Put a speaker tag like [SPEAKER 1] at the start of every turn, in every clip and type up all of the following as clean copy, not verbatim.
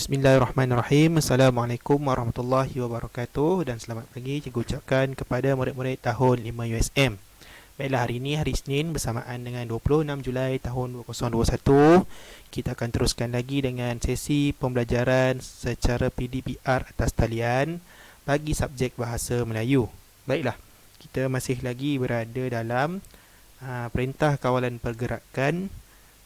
[SPEAKER 1] Bismillahirrahmanirrahim. Assalamualaikum warahmatullahi wabarakatuh. Dan selamat pagi cikgu ucapkan kepada murid-murid tahun 5 USM. Baiklah, hari ini hari Isnin bersamaan dengan 26 Julai tahun 2021. Kita akan teruskan lagi dengan sesi pembelajaran secara PDPR atas talian bagi subjek Bahasa Melayu. Baiklah, kita masih lagi berada dalam perintah kawalan pergerakan.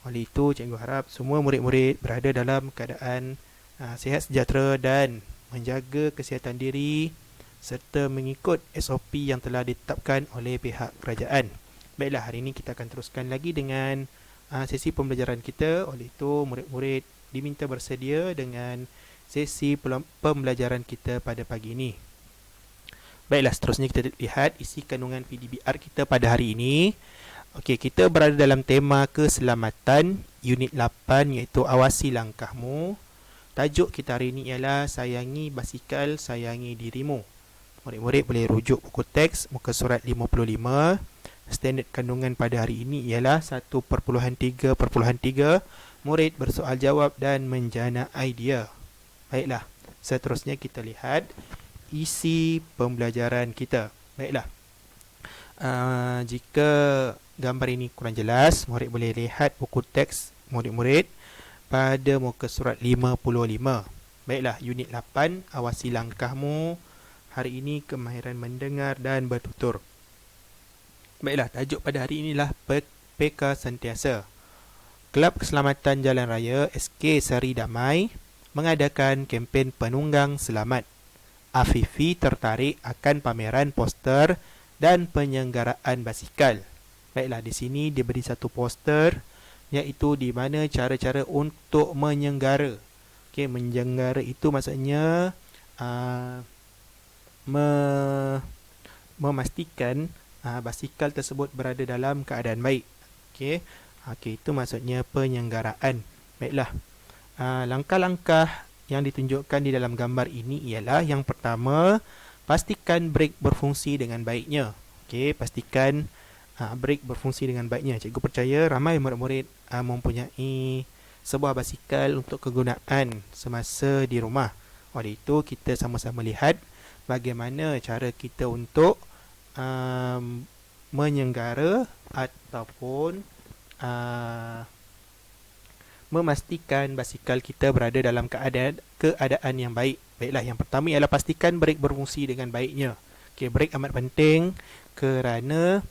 [SPEAKER 1] Oleh itu, cikgu harap semua murid-murid berada dalam keadaan sihat sejahtera dan menjaga kesihatan diri serta mengikut SOP yang telah ditetapkan oleh pihak kerajaan. Baiklah, hari ini kita akan teruskan lagi dengan sesi pembelajaran kita. Oleh itu, murid-murid diminta bersedia dengan sesi pembelajaran kita pada pagi ini. Baiklah, seterusnya kita lihat isi kandungan PDBR kita pada hari ini. Okey, kita berada dalam tema keselamatan unit 8 iaitu awasi langkahmu. Tajuk kita hari ini ialah sayangi basikal, sayangi dirimu. Murid-murid boleh rujuk buku teks muka surat 55. Standard kandungan pada hari ini ialah 1.3.3. Murid bersoal jawab dan menjana idea. Baiklah, seterusnya kita lihat isi pembelajaran kita. Baiklah, jika gambar ini kurang jelas, murid boleh lihat buku teks murid-murid pada muka surat 55. Baiklah, unit 8, awasi langkahmu. Hari ini kemahiran mendengar dan bertutur. Baiklah, tajuk pada hari inilah PK Sentiasa. Kelab Keselamatan Jalan Raya SK Sari Damai mengadakan kempen penunggang selamat. Afifi tertarik akan pameran poster dan penyelenggaraan basikal. Baiklah, di sini diberi satu poster iaitu di mana cara-cara untuk menyenggara. Okey, menyenggara itu maksudnya memastikan basikal tersebut berada dalam keadaan baik. Okey, itu maksudnya penyelenggaraan. Baiklah, langkah-langkah yang ditunjukkan di dalam gambar ini ialah yang pertama, pastikan brek berfungsi dengan baiknya. Okey, pastikan brek berfungsi dengan baiknya. Cikgu percaya ramai murid-murid mempunyai sebuah basikal untuk kegunaan semasa di rumah. Oleh itu, kita sama-sama lihat bagaimana cara kita untuk menyenggara ataupun memastikan basikal kita berada dalam keadaan yang baik. Baiklah, yang pertama ialah pastikan brek berfungsi dengan baiknya. Okey, brek amat penting kerana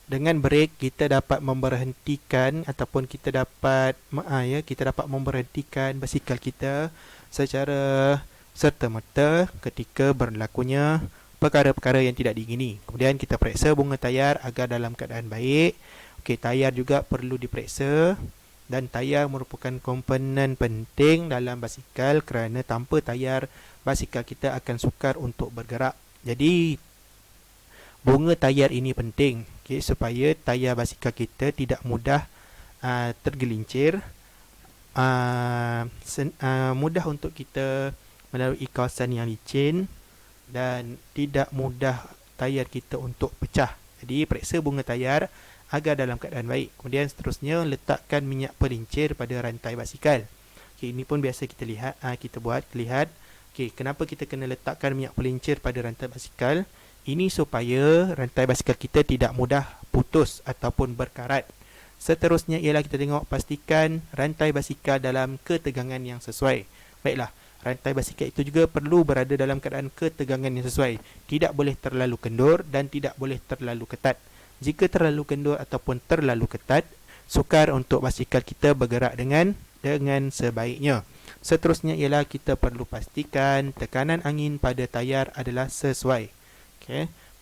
[SPEAKER 1] dengan brek kita dapat memberhentikan ataupun kita dapat memberhentikan basikal kita secara serta-merta ketika berlakunya perkara-perkara yang tidak diingini. Kemudian kita periksa bunga tayar agar dalam keadaan baik. Okey, tayar juga perlu diperiksa dan tayar merupakan komponen penting dalam basikal kerana tanpa tayar basikal kita akan sukar untuk bergerak. Jadi bunga tayar ini penting, supaya tayar basikal kita tidak mudah tergelincir, mudah untuk kita melalui kawasan yang licin dan tidak mudah tayar kita untuk pecah. Jadi periksa bunga tayar agar dalam keadaan baik. Kemudian seterusnya, letakkan minyak pelincir pada rantai basikal. Ini pun biasa kita lihat, kita lihat. Kenapa kita kena letakkan minyak pelincir pada rantai basikal? Ini supaya rantai basikal kita tidak mudah putus ataupun berkarat. Seterusnya ialah kita tengok pastikan rantai basikal dalam ketegangan yang sesuai. Baiklah, rantai basikal itu juga perlu berada dalam keadaan ketegangan yang sesuai. Tidak boleh terlalu kendur dan tidak boleh terlalu ketat. Jika terlalu kendur ataupun terlalu ketat, sukar untuk basikal kita bergerak dengan sebaiknya. Seterusnya ialah kita perlu pastikan tekanan angin pada tayar adalah sesuai.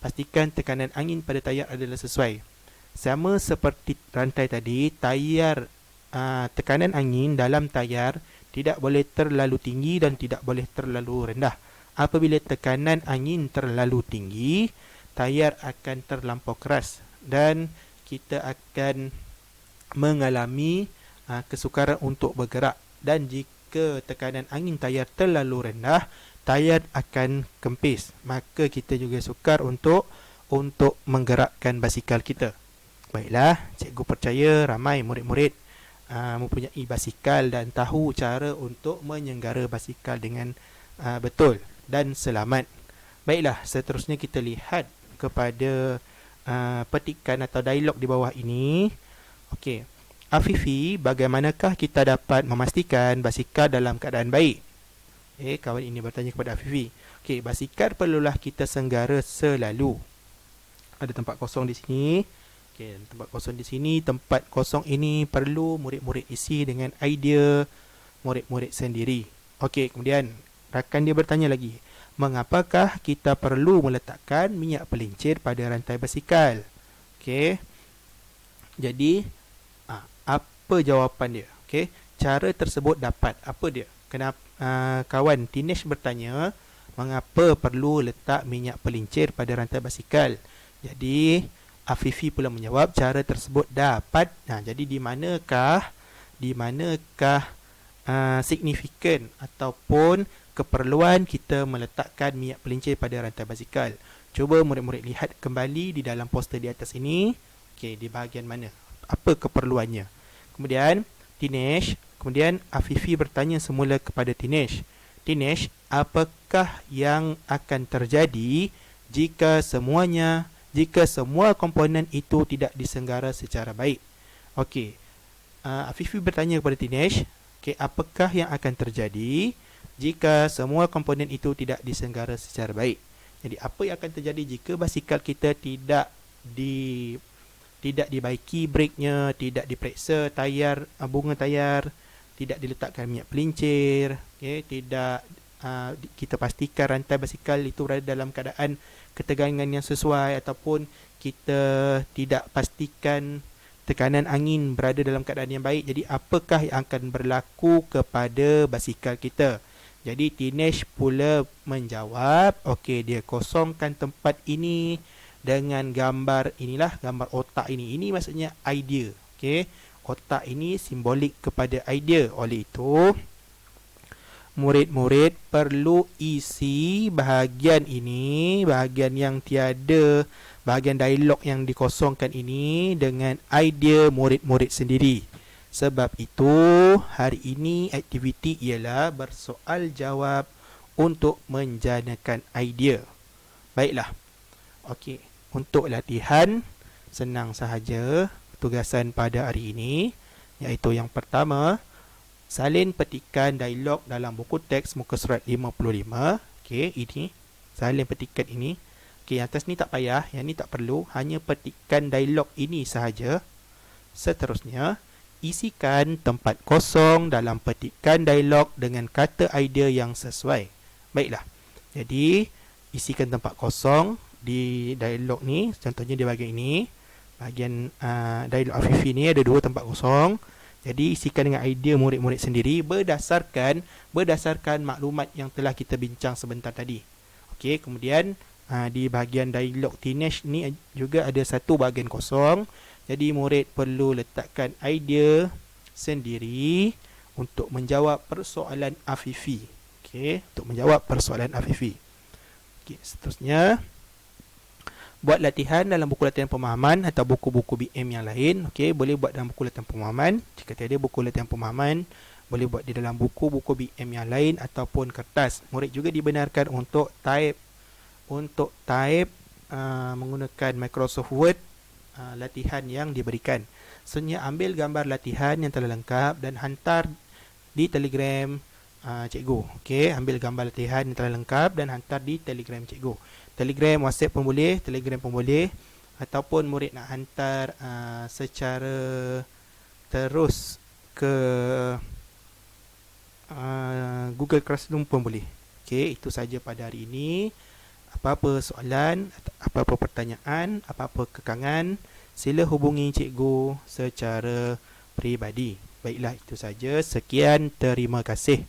[SPEAKER 1] Pastikan tekanan angin pada tayar adalah sesuai. Sama seperti rantai tadi, tekanan angin dalam tayar tidak boleh terlalu tinggi dan tidak boleh terlalu rendah. Apabila tekanan angin terlalu tinggi, tayar akan terlampau keras dan kita akan mengalami kesukaran untuk bergerak. Dan jika tekanan angin tayar terlalu rendah, tayar akan kempis, maka kita juga sukar untuk menggerakkan basikal kita. Baiklah, cikgu percaya ramai murid-murid mempunyai basikal dan tahu cara untuk menyenggara basikal dengan betul dan selamat. Baiklah, seterusnya kita lihat kepada petikan atau dialog di bawah ini. Okey. Afifi, bagaimanakah kita dapat memastikan basikal dalam keadaan baik? Kawan ini bertanya kepada Afifi. Okey, basikal perlulah kita senggara selalu. Ada tempat kosong di sini. Okey, tempat kosong di sini. Tempat kosong ini perlu murid-murid isi dengan idea murid-murid sendiri. Okey, kemudian rakan dia bertanya lagi. Mengapakah kita perlu meletakkan minyak pelincir pada rantai basikal? Okey. Jadi, apa jawapan dia? Okey, cara tersebut dapat. Apa dia? Kenapa kawan Tinesh bertanya, mengapa perlu letak minyak pelincir pada rantai basikal? Jadi Afifi pula menjawab, cara tersebut dapat. Jadi di manakah signifikan ataupun keperluan kita meletakkan minyak pelincir pada rantai basikal? Cuba murid-murid lihat kembali di dalam poster di atas ini. Okey, di bahagian mana? Apa keperluannya? Kemudian Afifi bertanya semula kepada Tinesh. Tinesh, apakah yang akan terjadi jika semua komponen itu tidak disenggara secara baik? Okey. Afifi bertanya kepada Tinesh, okey, apakah yang akan terjadi jika semua komponen itu tidak disenggara secara baik? Jadi apa yang akan terjadi jika basikal kita tidak dibaiki breknya, tidak diperiksa bunga tayar, tidak diletakkan minyak pelincir, tidak kita pastikan rantai basikal itu berada dalam keadaan ketegangan yang sesuai, ataupun kita tidak pastikan tekanan angin berada dalam keadaan yang baik. Jadi apakah yang akan berlaku kepada basikal kita? Jadi Tinesh pula menjawab, okey, dia kosongkan tempat ini dengan gambar inilah, gambar otak ini. Ini maksudnya idea. Okey, otak ini simbolik kepada idea. Oleh itu, murid-murid perlu isi bahagian ini, bahagian yang tiada, bahagian dialog yang dikosongkan ini dengan idea murid-murid sendiri. Sebab itu, hari ini aktiviti ialah bersoal jawab untuk menjanakan idea. Baiklah. Okey, untuk latihan senang sahaja tugasan pada hari ini, iaitu yang pertama, salin petikan dialog dalam buku teks muka surat 55. Okey, ini salin petikan ini. Okey, yang atas ni tak payah, yang ni tak perlu, hanya petikan dialog ini sahaja. Seterusnya, isikan tempat kosong dalam petikan dialog dengan kata idea yang sesuai. Baiklah. Jadi, isikan tempat kosong di dialog ni, contohnya di bahagian ini. Bahagian dialog Afifi ni ada 2 tempat kosong. Jadi isikan dengan idea murid-murid sendiri berdasarkan maklumat yang telah kita bincang sebentar tadi. Okey, kemudian di bahagian dialog Tinesh ni juga ada 1 bahagian kosong. Jadi murid perlu letakkan idea sendiri untuk menjawab persoalan Afifi. Okey, untuk menjawab persoalan Afifi. Okey, seterusnya, buat latihan dalam buku latihan pemahaman atau buku-buku BM yang lain. Okey, boleh buat dalam buku latihan pemahaman. Jika tiada buku latihan pemahaman, boleh buat di dalam buku-buku BM yang lain ataupun kertas. Murid juga dibenarkan untuk type menggunakan Microsoft Word latihan yang diberikan. Sebenarnya ambil gambar latihan yang telah lengkap dan hantar di Telegram cikgu. Okey, ambil gambar latihan yang telah lengkap dan hantar di Telegram cikgu. Telegram, WhatsApp pun boleh, Telegram pun boleh, ataupun murid nak hantar secara terus ke Google Classroom pun boleh. Okey, itu saja pada hari ini. Apa-apa soalan, apa-apa pertanyaan, apa-apa kekangan, sila hubungi cikgu secara peribadi. Baiklah, itu saja. Sekian, terima kasih.